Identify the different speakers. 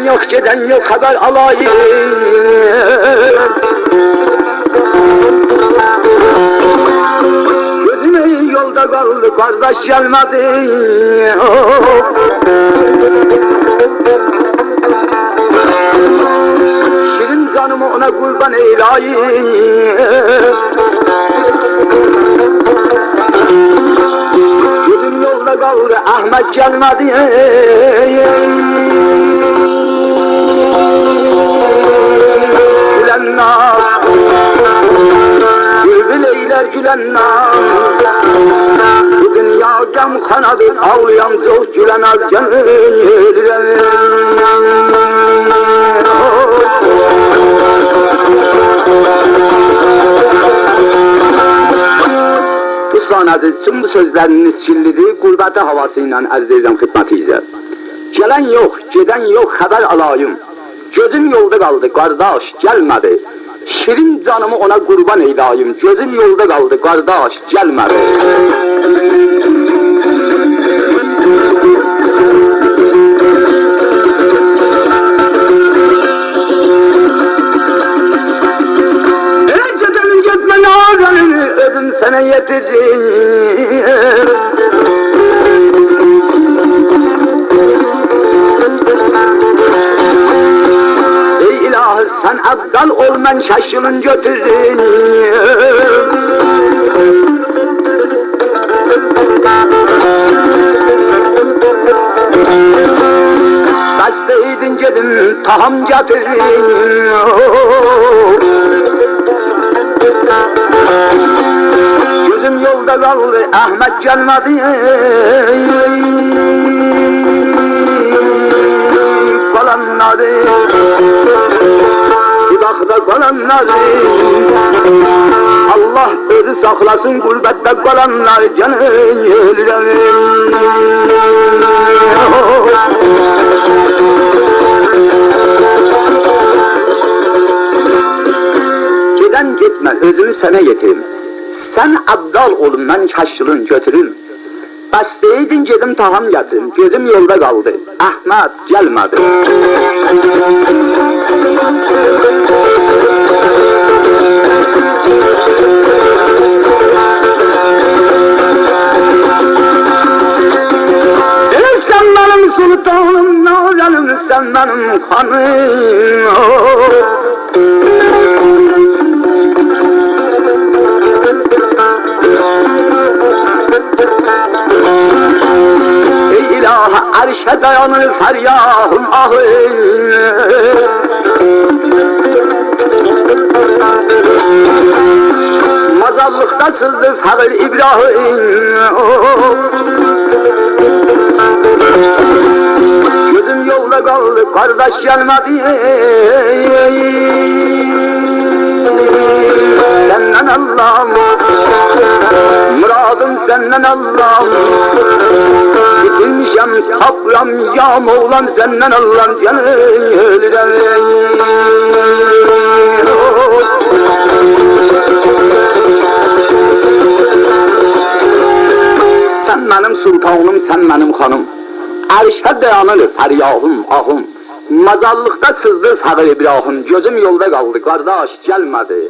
Speaker 1: yok, geden yok, haber alayım. Gözüm yolda kaldı, kardeş gelmedi. Şirin canımı ona kurban eyleyim. Gözüm yolda kaldı, Ahmet gelmedi. Gülenler, bülbül eyler gülenler. Bu dünya gem kanadı, ağlayan çok gülenler. Bu sanatı tüm bu sözleriniz şillidir, gurbeti havasıyla arz edirəm xidmətinizə. Gələn yox, gedən yox, xəbər alayım. Gözüm yolda qaldı, qardaş gəlmədi. Şirin canımı ona qurban eyləyim. Gözüm yolda qaldı, qardaş gəlmədi. Gecədən getmə nazanını özüm sənə yetirim. Sen abdal ol, ben şaşılın götürün. Basteydin gedim, taham getirin. Gözüm yolda kaldı, Ahmet gelmedi. Kalanları dudakta kalanları Allah özü saklasın, gurbette kalanlar canım ölürüm. Giden gitme, özümü sana getireyim. Sen abdal olun, ben kaşılın götürün. Basteydin gedim, taham getirin. Gözüm yolda kaldı, Ahmet gelmedi. Sen benim sultanım, nazenim, sen benim hanım. Ey ilahe, arşe dayanır feryahım ahım. Mazallıkta sızdı fakir İbrahim. Gözüm yolda kaldı, kardeş gelmedi. Senden Allah'ım, muradım senden Allah'ım. Bitirmişem tapram ya Mevlam, senden Allah'ım canım ölürüm. Sen benim sultanım, sen benim hanım. Erşe dayanır feryahım ahım. Mazallıkta sızdı fakir İbrahim. Gözüm yolda kaldı, kardeş gelmedi.